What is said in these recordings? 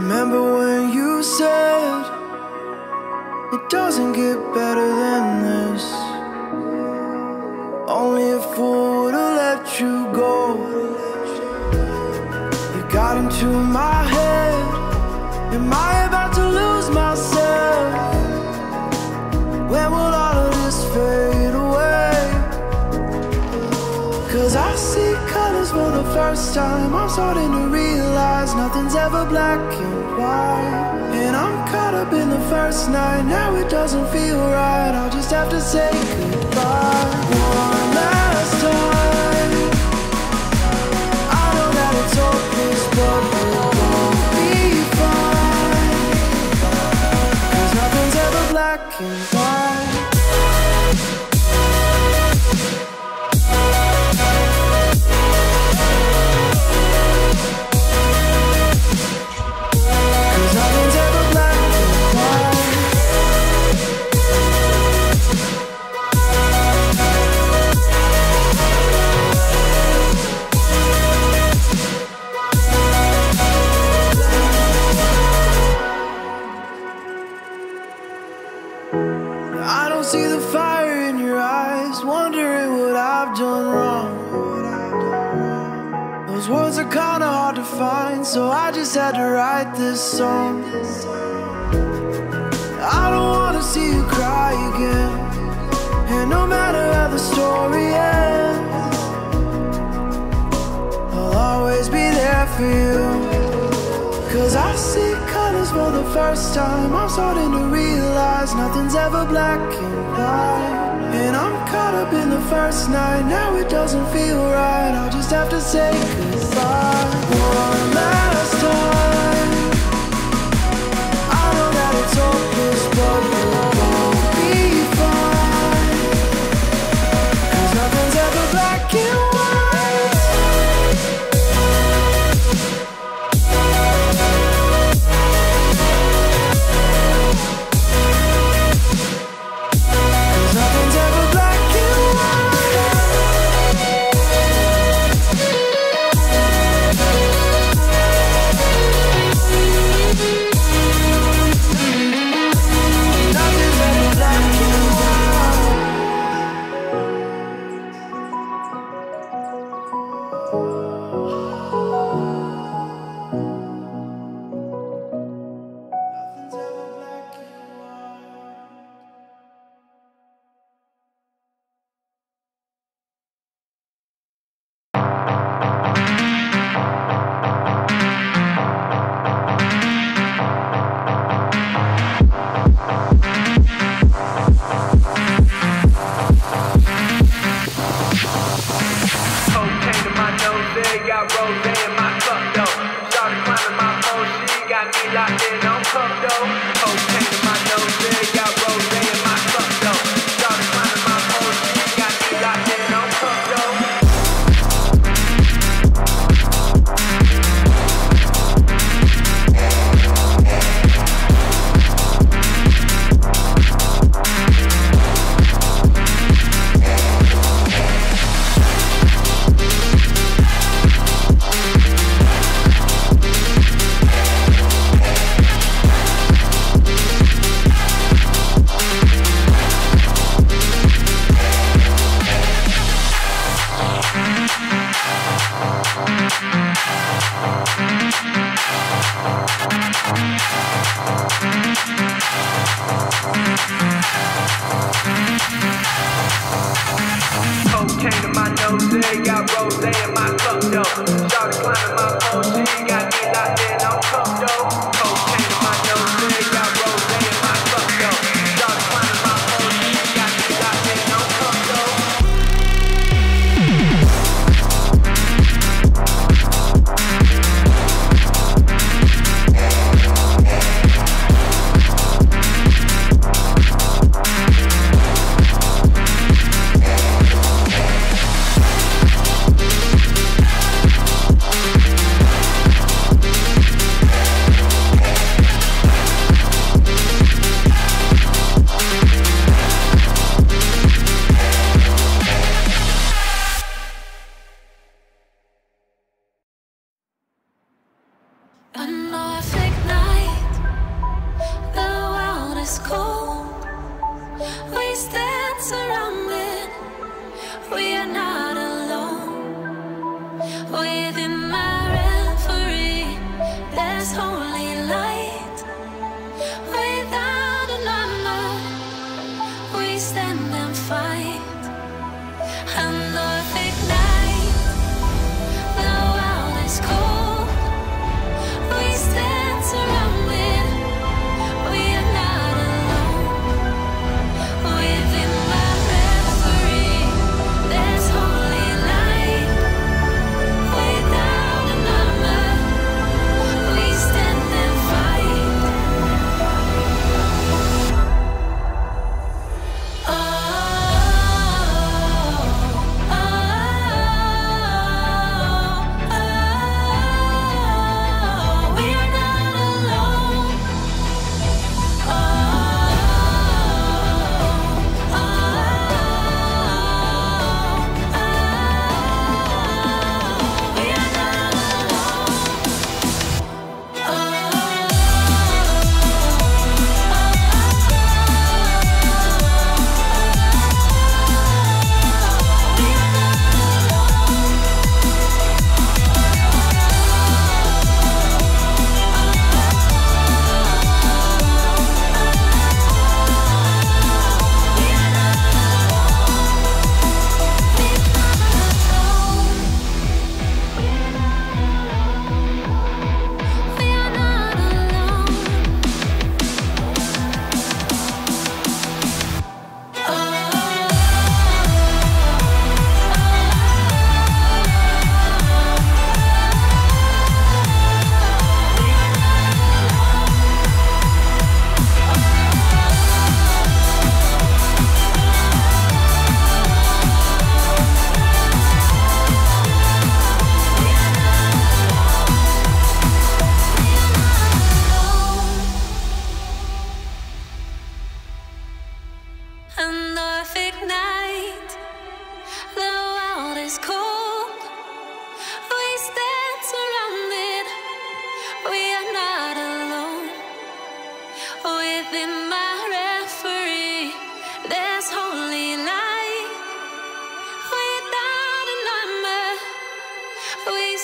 Remember when you said it doesn't get better than this? Only a fool would've let you go. You got into my head. Am I about to lose myself? When will all of this fade away? 'Cause I see colors for the first time. I'm starting to realize nothing's ever black and white. And I'm caught up in the first night. Now it doesn't feel right. I'll just have to say goodbye one last time. I know that it's hopeless, but we'll both be fine. 'Cause nothing's ever black and white. See the fire in your eyes, wondering what I've done wrong. Those words are kinda hard to find, so I just had to write this song. I don't wanna see you cry again, and no matter how the story ends, I'll always be there for you. 'Cause I see colors for the first time. I'm starting to realize nothing's ever black and white. And I'm caught up in the first night. Now it doesn't feel right. I'll just have to say goodbye one last time. I know that it's hopeless, but we'll both be fine. 'Cause nothing's ever black and white.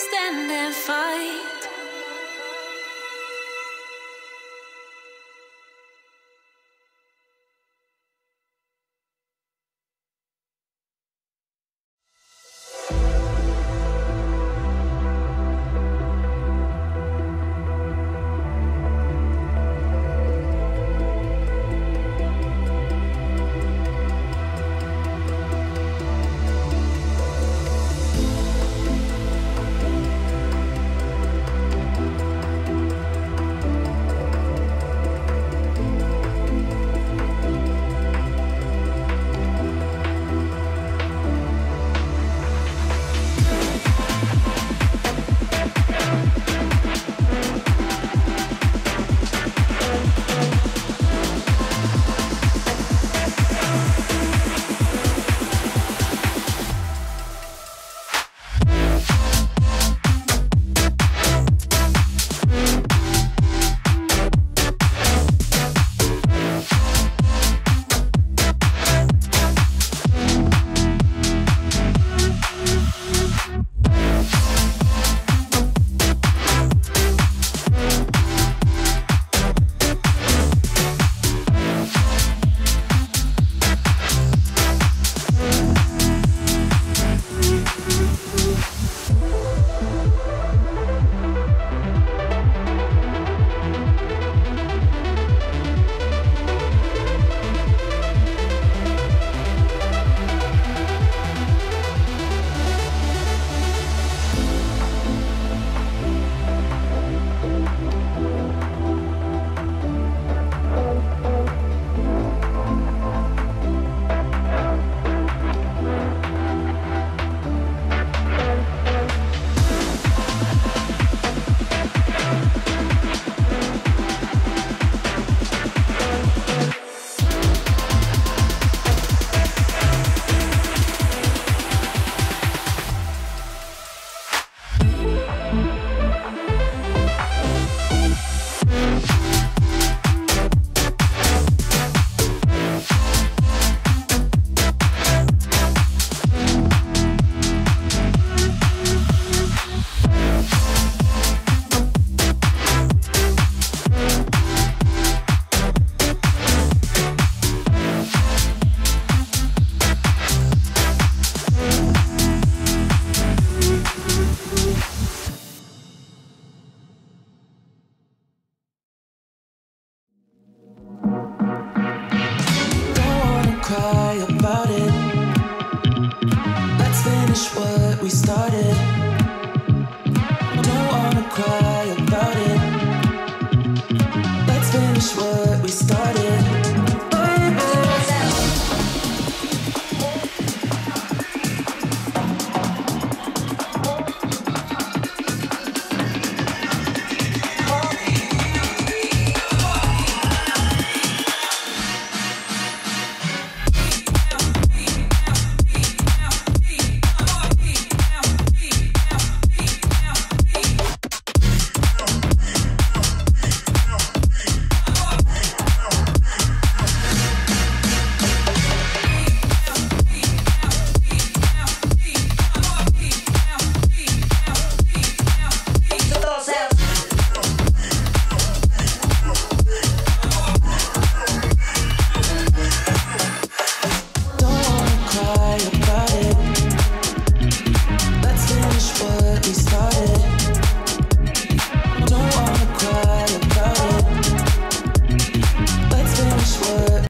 stand and fight. Cry about it. Let's finish what we started.